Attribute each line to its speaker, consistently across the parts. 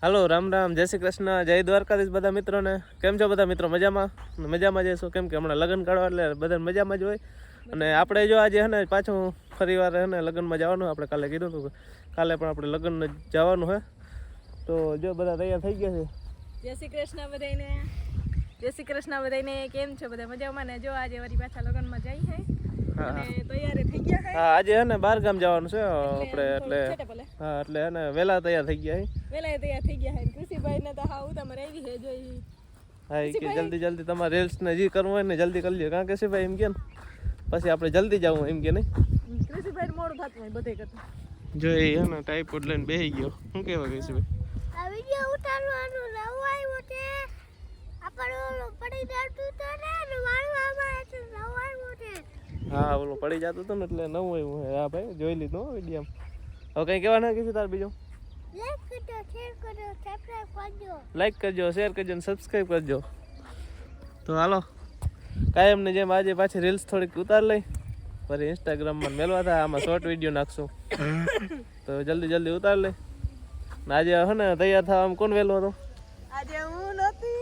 Speaker 1: હાલો રામ રામ, જય શ્રી કૃષ્ણ, જય દ્વારકાધીશ બધા મિત્રોને. કેમ છો બધા મિત્રો? મજામાં જઈશું. કેમ કે હમણાં લગ્ન કાઢવા એટલે બધા મજામાં જ હોય. અને આપણે જો આજે હે ને પાછું ફરી વાર હે ને લગ્નમાં જવાનું. આપણે કાલે કીધું હતું કાલે પણ આપણે લગ્ન જવાનું હે. તો જો બધા તૈયાર થઈ ગયા છે.
Speaker 2: જય શ્રી કૃષ્ણ બધાને. જય શ્રી કૃષ્ણ બધાને. કેમ છો બધા? મજામાં ને? જો આજે વળી પાછા લગ્નમાં જઈ છે અને તૈયારી થઈ ગયા છે.
Speaker 1: હા, આજે હે ને બહાર ગામ જવાનું છે આપણે એટલે હા એટલે હે ને વેલા તૈયાર થઈ ગયા છે.
Speaker 2: વેલા તૈયાર થઈ ગયા છે. કૃષિભાઈ ને તો હા તમારે આવી છે જોઈ.
Speaker 1: હા, કે જલ્દી જલ્દી તમારે રીલ્સ ને જે કરવું હોય ને જલ્દી કરી લ્યો. કારણ કે કૃષિભાઈ એમ કે ને પછી આપણે જલ્દી જવું એમ કે નહીં.
Speaker 2: કૃષિભાઈ મોડું થતું હોય બધે કરતા.
Speaker 1: જો એ હે ને ટાઈપોડ લઈને બેસી ગયો. શું કહેવા કૃષિભાઈ?
Speaker 3: આ વિડિયો ઉતારવાનું નવું આવ્યું છે. આપણે ઓલું પડી જતું તો ને વાળવામાં છે નવું આવ્યું છે.
Speaker 1: હા, ઓલું પડી જતું હતું ને એટલે નવું આવ્યું છે. હા ભાઈ, જોઈ લીધું વિડીયો. હવે કંઈ કહેવાના કીધું તાર બીજું? લાઈક કરજો, શેર કરજો ને સબસ્ક્રાઈબ કરજો. તો હાલો, કાયમની જેમ આજે પાછી રીલ્સ થોડીક ઉતાર લઈ, ફરી ઇન્સ્ટાગ્રામમાં મેળવા થાય. આમાં શોર્ટ વિડીયો નાખશું તો જલ્દી જલ્દી ઉતાર લઈ. આજે હે ને તૈયાર થવા આમ કોણ વહેલો હતો?
Speaker 2: આજે હું નહોતી.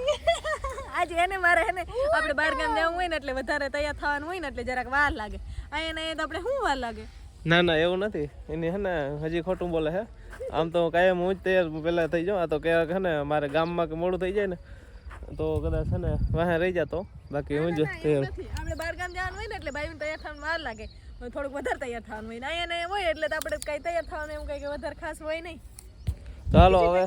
Speaker 2: આજે એને મારે હે ને આપણે બહાર ગામ જવું હોય ને એટલે વધારે તૈયાર થવાનું હોય ને એટલે જરાક વાર લાગે. અહીંયા તો આપણે શું વાર લાગે?
Speaker 1: ના ના, એવું નથી. એની હે ને હજી ખોટું બોલે હે. આમ તો કાયમ હું જ તૈયાર પહેલાં થઈ જાઉં. આ તો ક્યારેક હે ને મારે ગામમાં કે મોડું થઈ જાય ને તો કદાચ છે ને વાહે રહી જતો. બાકી હું જ તૈયાર.
Speaker 2: આપણે બહાર ગામ જવાનું હોય ને એટલે ભાઈને તૈયાર થવાનું વાર લાગે. થોડુંક વધારે તૈયાર થવાનું હોય ને અહીંયા હોય એટલે આપણે કઈ તૈયાર થવાનું એવું કઈ વધારે ખાસ હોય નહીં.
Speaker 1: તો હાલો હવે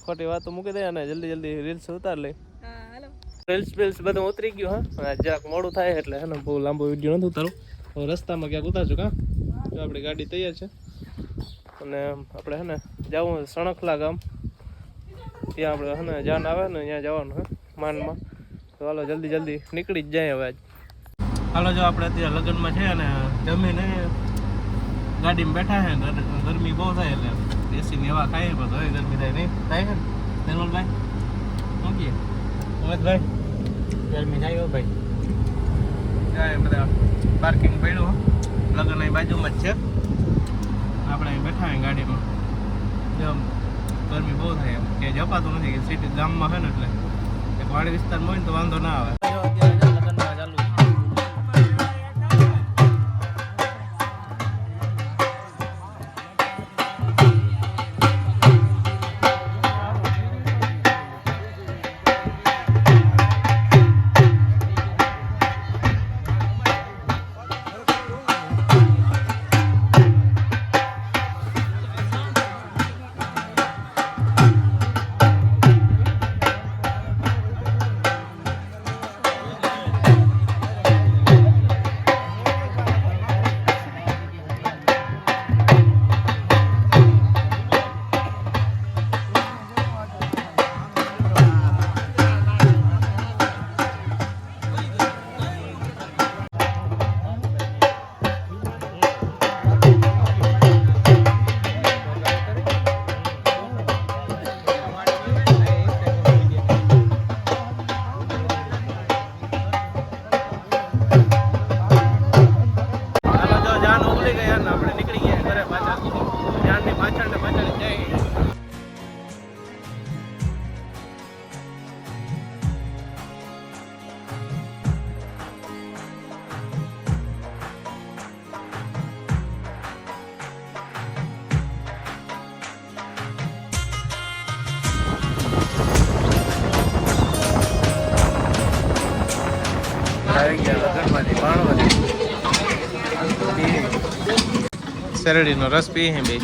Speaker 1: ખોટી વાતો મૂકી દે અને જલ્દી જલ્દી રીલ્સ ઉતાર લઈ.
Speaker 2: હા હાલો.
Speaker 1: રીલ્સ બધું ઉતરી ગયું. હા, જરાક મોડું થાય એટલે હે ને બહુ લાંબો વિડીયો નથી ઉતારું. હવે રસ્તામાં ક્યાંક ઉતારશું. કાં જો આપણી ગાડી તૈયાર છે અને આપણે હે ને જવું સણખલા ગામ. ત્યાં આપણે હે ને જાન આવે ને ત્યાં જવાનું હે માનમાં. તો હાલો જલ્દી જલ્દી નીકળી જ જાય હવે આજ. હાલો, જો આપણે અત્યારે લગ્નમાં છે અને જમીને ગાડીમાં બેઠા છે. ગરમી બહુ થાય એટલે એસીની હવા ખાઈએ પણ હવે ગરમી થાય નહીં થાય છે ને નિર્મલભાઈ? શું કહીએ ઉમેશભાઈ? ગરમી થાય ભાઈ. ત્યાં બધા પાર્કિંગ પડ્યું લગ્ન અહીં બાજુમાં જ છે. આપણે અહીં બેઠા હોય ગાડીમાં. જેમ ગરમી બહુ થાય એમ કે જપાતું નથી. કે સિટી ગામમાં છે ને એટલે એક વાડી વિસ્તારમાં હોય ને તો વાંધો ના આવે. લગ્નમાં ચાલુ શેરડીનો રસ પી હે બે.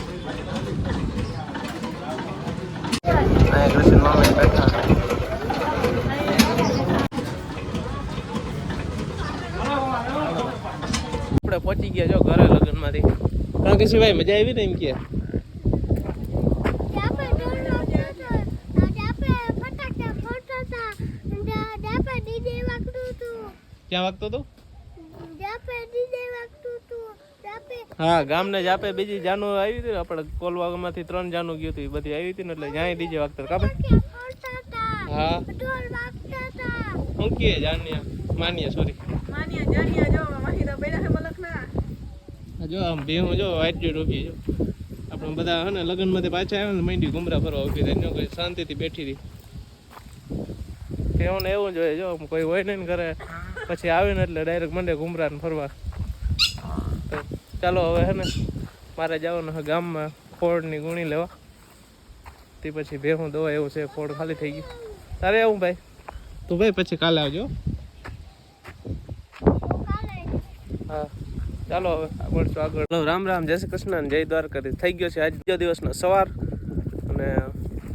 Speaker 1: આપણે પહોંચી ગયા જો ઘરે લગ્નમાંથી. કારણ કે સિવાય મજા આવી ને એમ કે ક્યાં વાગતો હતો? હા, ગામને જાપે બીજી જાનું આવી હતી. આપણે કોલવાગમાંથી 3 જાનું ગયું હતું. એ બધી આવી હતી ને એટલે જ્યાં ડીજે વાગતા કાપે. હા, શું કે જાનિયા માનિયા સોરી
Speaker 2: માનિયા જાનિયા જો માહિતા બેડા હે મલકના.
Speaker 1: જો આમ ભીહું જો વાઈટ જોડ ઉભી જો આપણે પણ બધા હે ને લગ્નમાંથી પાછા આવ્યા ને માંડી ગુમરા ફરવા ઉભી રહી કોઈ શાંતિથી બેઠી રહી એવું ને એવું જોઈએ જો કોઈ હોય ને ઘરે પછી આવીને એટલે ડાયરેક્ટ મંડે ગુમરા ને ફરવા તો ચાલો હવે હે ને મારે જવાનું છે ગામમાં ફોડની ગુણી લેવા તે પછી ભેહું દવા એવું છે ફોડ ખાલી થઈ ગયું તારે આવું ભાઈ તું ભાઈ પછી કાલે આવજો હા ચાલો હવે મળશું આગળ રામ રામ જય શ્રી કૃષ્ણ જય દ્વારકાધીશ થઈ ગયો છે આજ બીજો દિવસનો સવાર અને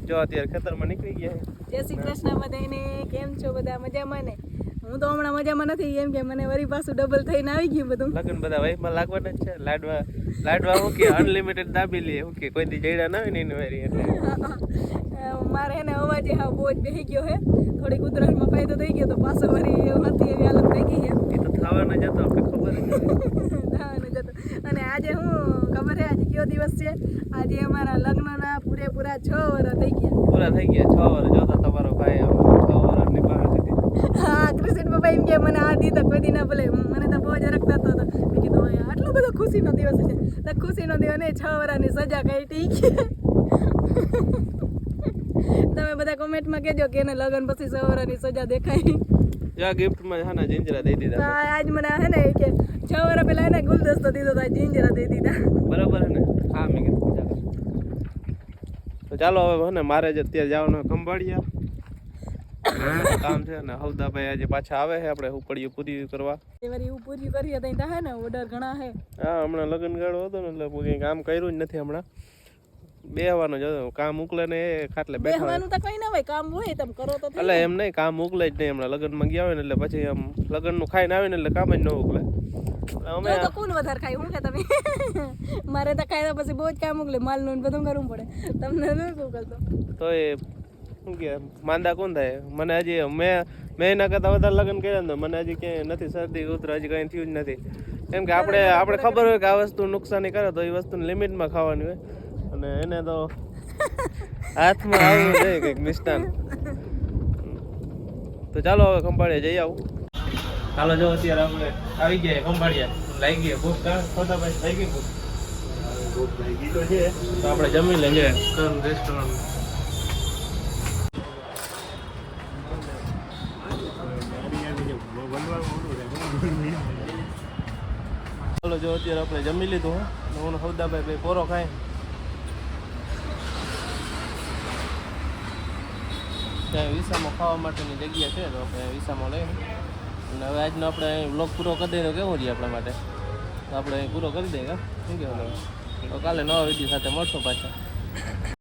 Speaker 1: જો અત્યારે ખેતરમાં નીકળી ગયા
Speaker 2: જય શ્રી કૃષ્ણ બધાને કેમ છો બધા મજામાં ને હું તો હમણાં મજામાં નથી એમ કે મને વરી પાછું ડબલ થઈને આવી ગયું બધું
Speaker 1: લગન બધા વાઈફમાં લાગવાના જ છે લાડવા હું કે અનલિમિટેડ દાબી લે હું કે કોઈ દી જઈડા ના હોય ને એની વારી એટલે
Speaker 2: મારે એને અવાજે હા બહુ જ બેસી ગયો હે થોડીક ઉધરસમાં ફાયદો થઈ ગયો તો પાછો વરી એવું હતી એવી હાલત થઈ ગઈ છે
Speaker 1: એ તો થવાના જતો આપણે ખબર
Speaker 2: અને આજે હું ખબર છે આજે કયો દિવસ છે આજે અમારા લગ્નના પૂરેપૂરા 6 વર્ષ થઈ ગયા
Speaker 1: પૂરા થઈ ગયા 6 વર્ષ જોતા તમારો ભાઈ 6 વર્ષની બહાર હતી
Speaker 2: હા કૃષ્ણ બાબા એમ કે મને આ દી તો કોઈ દી ના ભલે મને તો બહુ જ રખતો હતો મેં કીધું આટલો બધો ખુશીનો દિવસ છે તો ખુશીનો દિવસ નહીં 6 વર્ષની સજા કાઢી તમે બધા કોમેન્ટમાં કહેજો કે એને લગ્ન પછી 6 વર્ષની સજા દેખાય
Speaker 1: યા ગિફ્ટમાં હાના જિંજરા દઈ દીધા
Speaker 2: આજ મને હે ને કે 6 વર્ષ પહેલા એને ગુલદસ્તો દીધો તો જિંજરા દઈ દીધા
Speaker 1: બરાબર હે ને હા મેં કીધું ચાલો તો ચાલો હવે હે ને મારે જ અત્યારે જવાનું ખંભાળિયા કામ છે ને હવદાભાઈ આજે પાછા આવે છે આપણે ઉપડીયું પૂરી કરવા
Speaker 2: એ વરી હું પૂરી કરીએ તો હે ને ઓર્ડર ઘણા હે
Speaker 1: હા હમણાં લગ્ન ગાળો હતો ને એટલે કંઈ કામ કર્યું જ નથી હમણાં બેહવાનું જ હતું કામ ઉકલે ને એ ખાટલે
Speaker 2: બેહવાનું તો કઈ ના હોય કામ હોય તમે કરો તો
Speaker 1: એટલે એમ નહીં કામ ઉકલે જ નહીં હમણાં લગ્નમાં ગયા હોય ને એટલે પછી આમ લગ્નનું ખાઈને આવે ને એટલે કામ જ ન ઉકલે અમે
Speaker 2: તો કોણ વધારે ખાય હું કે તમે મારે તો ખાય પછી બહુ જ કામ ઉકલે માલનું ને બધું કરવું પડે તમને નથી ઉકલતો
Speaker 1: તો એ શું કે માંદા કોણ થાય મને હજી મેં એના કરતાં વધારે લગ્ન કર્યા ને મને હજી ક્યાંય નથી શરદી ઉધરા હજી કંઈ થયું જ નથી કેમ કે આપણે ખબર હોય કે આ વસ્તુ નુકસાની કરે તો એ વસ્તુને લિમિટમાં ખાવાની હોય અને એને તો હાથમાં આવવું જોઈએ કંઈક મિષ્ટાન તો ચાલો હવે ખંભાળિયા જઈ આવું ચાલો જો અત્યારે આપણે આવી ગયા ખંભાળિયા લાગી ગયા ભૂખ ખોટા ભાઈ થઈ ગઈ ભૂખ લાગી તો છે તો આપણે જમી લઈએ કરણ રેસ્ટોરન્ટ ચાલો જો અત્યારે આપણે જમી લીધું હે હું હવદાભાઈ ભાઈ પોરો ખાય ત્યાં વિસામાં ખાવા માટેની જગ્યા છે તો આપણે વિસામાં લઈને અને હવે આજનો આપણે વ્લોગ પૂરો કરી દઈએ તો કેવું રહી આપણા માટે તો આપણે પૂરો કરી દઈએ શું કહેવાનું તો કાલે નવા વિડીયો સાથે મળશું પાછા